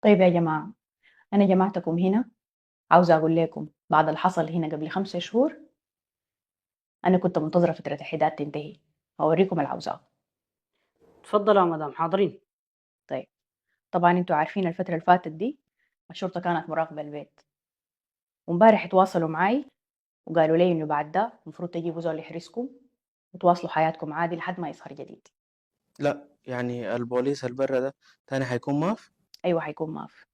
طيب يا جماعة، أنا جمعتكم هنا عاوزة أقول لكم بعد اللي حصل هنا قبل 5 شهور. أنا كنت منتظرة فترة الحداد تنتهي، هوريكم العوزة. اتفضل يا مدام، حاضرين. طيب، طبعا انتوا عارفين الفترة اللي فاتت دي الشرطة كانت مراقبة البيت، وامبارح اتواصلوا معاي وقالوا لي إنه بعد ده المفروض تجيبوا زول يحرسكم وتواصلوا حياتكم عادي لحد ما يظهر جديد. لا يعني البوليس البرا ده تاني حيكون ماف. أيوة حيكون ماف.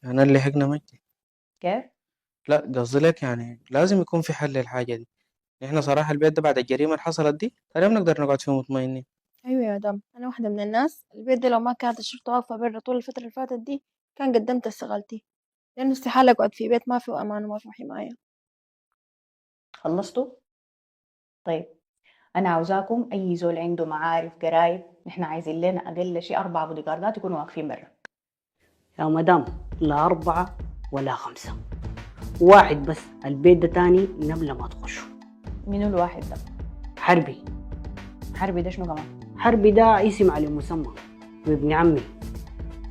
يعني اللي حقنا مجدي. كيف؟ لا قصدي لك يعني لازم يكون في حل للحاجة دي. احنا صراحة البيت ده بعد الجريمة اللي حصلت دي ترى بنقدر نقعد فيه مطمئنين. أيوة يا مدام، أنا واحدة من الناس البيت ده لو ما كانت الشرطة واقفة برا طول الفترة اللي فاتت دي كان قدمت استقالتي، لأنه استحالة أقعد في بيت ما فيه أمان وما فيه حماية. خلصتوا؟ طيب، أنا عاوزاكم أي زول عنده معارف قرايب، نحن عايزين لنا أقل شيء 4 بوديجاردات يكونوا واقفين برا. يا مدام، لا 4 ولا 5، واحد بس. البيت ده تاني نبلة ما تخشوا. منو الواحد ده؟ حربي. حربي ده شنو كمان؟ حربي ده اسم على مسمى، وابن عمي،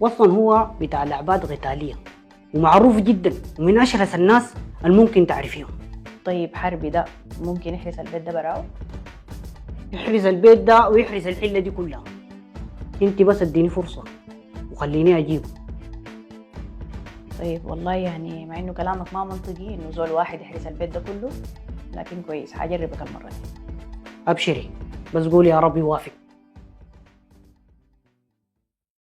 واصلا هو بتاع لعبات قتالية ومعروف جدا ومن أشرس الناس الممكن تعرفيهم. طيب حربي ده ممكن يحرس البيت ده براو؟ يحرس البيت ده ويحرس الحلة دي كلها. انت بس اديني فرصة وخليني اجيبه. طيب والله يعني مع انه كلامك ما منطقي انه زول واحد يحرس البيت ده كله، لكن كويس حجربك المرة دي. ابشري، بس قولي يا رب يوافق.